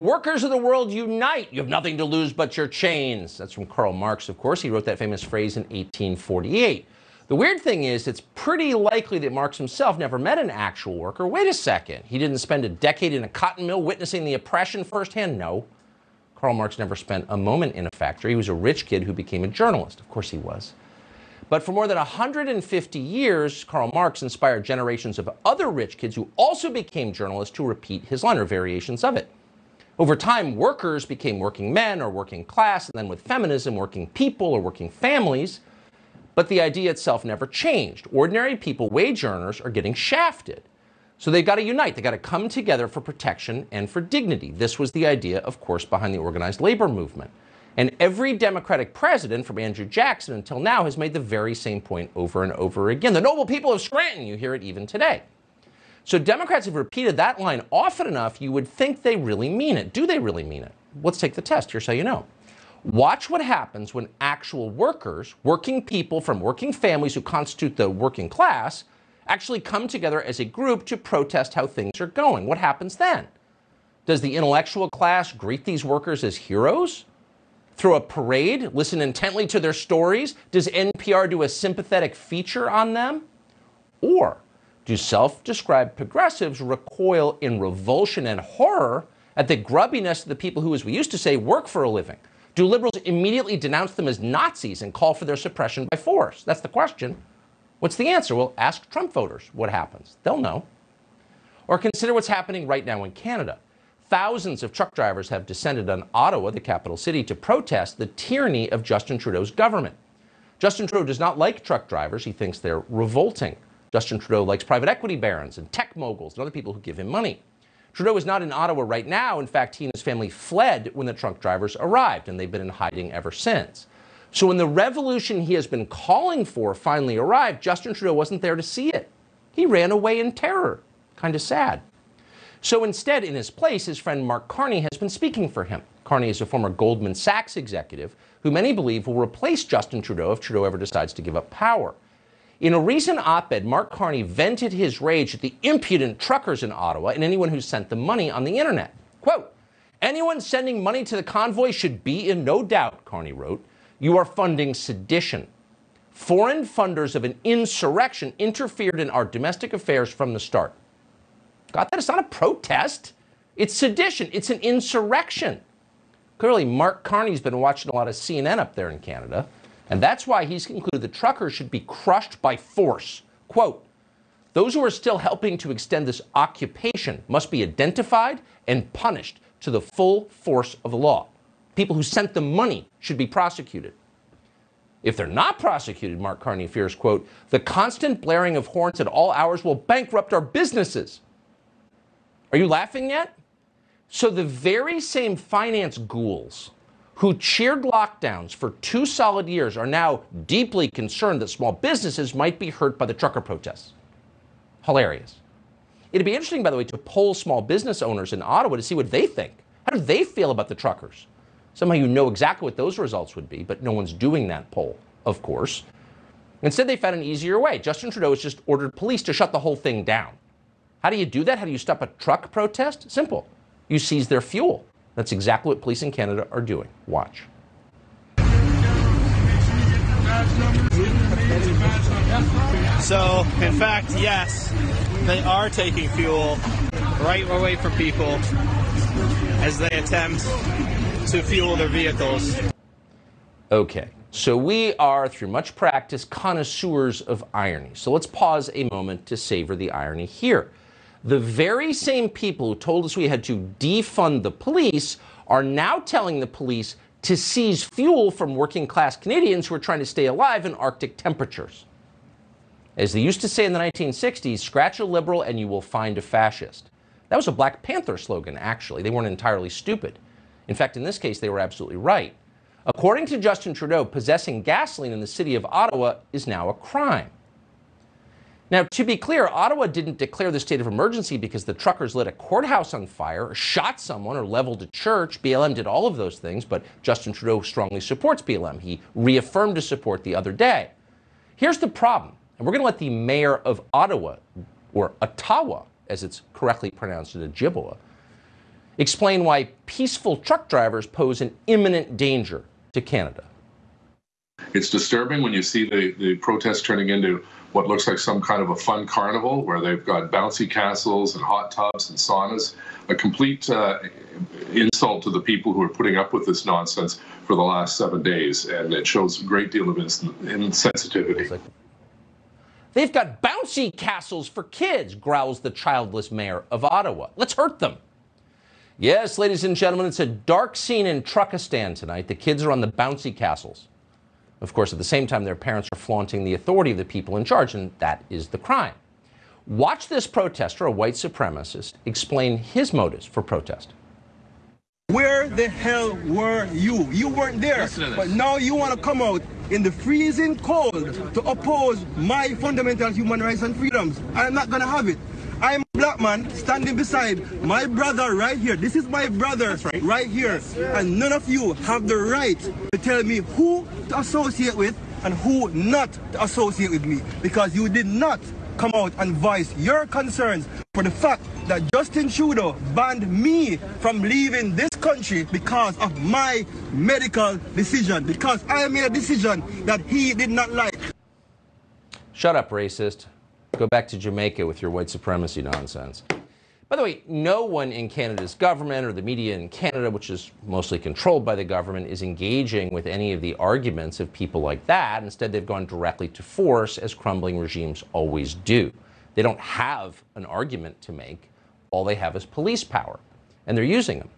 Workers of the world, unite. You have nothing to lose but your chains. That's from Karl Marx, of course. He wrote that famous phrase in 1848. The weird thing is, it's pretty likely that Marx himself never met an actual worker. Wait a second. He didn't spend a decade in a cotton mill witnessing the oppression firsthand? No. Karl Marx never spent a moment in a factory. He was a rich kid who became a journalist. Of course he was. But for more than 150 years, Karl Marx inspired generations of other rich kids who also became journalists to repeat his line or variations of it. Over time, workers became working men or working class, and then with feminism, working people or working families. But the idea itself never changed. Ordinary people, wage earners, are getting shafted. So they've got to unite. They've got to come together for protection and for dignity. This was the idea, of course, behind the organized labor movement. And every Democratic president, from Andrew Jackson until now, has made the very same point over and over again. The noble people of Scranton, you hear it even today. So Democrats have repeated that line often enough, you would think they really mean it. Do they really mean it? Let's take the test. Here's how you know. Watch what happens when actual workers, working people from working families who constitute the working class, actually come together as a group to protest how things are going. What happens then? Does the intellectual class greet these workers as heroes? Throw a parade? Listen intently to their stories? Does NPR do a sympathetic feature on them? Or do self-described progressives recoil in revulsion and horror at the grubbiness of the people who, as we used to say, work for a living? Do liberals immediately denounce them as Nazis and call for their suppression by force? That's the question. What's the answer? Well, ask Trump voters what happens. They'll know. Or consider what's happening right now in Canada. Thousands of truck drivers have descended on Ottawa, the capital city, to protest the tyranny of Justin Trudeau's government. Justin Trudeau does not like truck drivers. He thinks they're revolting. Justin Trudeau likes private equity barons and tech moguls and other people who give him money. Trudeau is not in Ottawa right now. In fact, he and his family fled when the truck drivers arrived, and they've been in hiding ever since. So when the revolution he has been calling for finally arrived, Justin Trudeau wasn't there to see it. He ran away in terror. Kind of sad. So instead, in his place, his friend Mark Carney has been speaking for him. Carney is a former Goldman Sachs executive who many believe will replace Justin Trudeau if Trudeau ever decides to give up power. In a recent op-ed, Mark Carney vented his rage at the impudent truckers in Ottawa and anyone who sent them money on the internet. Quote, "Anyone sending money to the convoy should be in no doubt," Carney wrote. "You are funding sedition. Foreign funders of an insurrection interfered in our domestic affairs from the start." Got that? It's not a protest. It's sedition. It's an insurrection. Clearly, Mark Carney's been watching a lot of CNN up there in Canada. And that's why he's concluded the truckers should be crushed by force. Quote, "Those who are still helping to extend this occupation must be identified and punished to the full force of the law. People who sent them money should be prosecuted. If they're not prosecuted," Mark Carney fears, quote, "the constant blaring of horns at all hours will bankrupt our businesses." Are you laughing yet? So the very same finance ghouls who cheered lockdowns for 2 solid years are now deeply concerned that small businesses might be hurt by the trucker protests. Hilarious. It'd be interesting, by the way, to poll small business owners in Ottawa to see what they think. How do they feel about the truckers? Somehow you know exactly what those results would be, but no one's doing that poll, of course. Instead, they found an easier way. Justin Trudeau has just ordered police to shut the whole thing down. How do you do that? How do you stop a truck protest? Simple. You seize their fuel. That's exactly what police in Canada are doing. Watch. So, in fact, yes, they are taking fuel right away from people as they attempt to fuel their vehicles. Okay, so we are, through much practice, connoisseurs of irony. So let's pause a moment to savor the irony here. The very same people who told us we had to defund the police are now telling the police to seize fuel from working class Canadians who are trying to stay alive in Arctic temperatures. As they used to say in the 1960s, scratch a liberal and you will find a fascist. That was a Black Panther slogan, actually. They weren't entirely stupid. In fact, in this case, they were absolutely right. According to Justin Trudeau, possessing gasoline in the city of Ottawa is now a crime. Now, to be clear, Ottawa didn't declare the state of emergency because the truckers lit a courthouse on fire, or shot someone, or leveled a church. BLM did all of those things, but Justin Trudeau strongly supports BLM. He reaffirmed his support the other day. Here's the problem, and we're going to let the mayor of Ottawa, or Ottawa, as it's correctly pronounced in Ojibwa, Explain why peaceful truck drivers pose an imminent danger to Canada. It's disturbing when you see the protests turning into what looks like some kind of a fun carnival where they've got bouncy castles and hot tubs and saunas, a complete insult to the people who are putting up with this nonsense for the last 7 days, and it shows a great deal of insensitivity. They've got bouncy castles for kids, growls the childless mayor of Ottawa. Let's hurt them. Yes, ladies and gentlemen, it's a dark scene in Truckistan tonight. The kids are on the bouncy castles. Of course, at the same time, their parents are flaunting the authority of the people in charge, and that is the crime. Watch this protester, a white supremacist, explain his motives for protest. Where the hell were you? You weren't there. But now you want to come out in the freezing cold to oppose my fundamental human rights and freedoms. I'm not going to have it. I'm a black man standing beside my brother right here. This is my brother right here. And none of you have the right to tell me who to associate with and who not to associate with me. Because you did not come out and voice your concerns for the fact that Justin Trudeau banned me from leaving this country because of my medical decision. Because I made a decision that he did not like. Shut up, racist. Go back to Jamaica with your white supremacy nonsense. By the way, no one in Canada's government or the media in Canada, which is mostly controlled by the government, is engaging with any of the arguments of people like that. Instead, they've gone directly to force, as crumbling regimes always do. They don't have an argument to make. All they have is police power, and they're using them.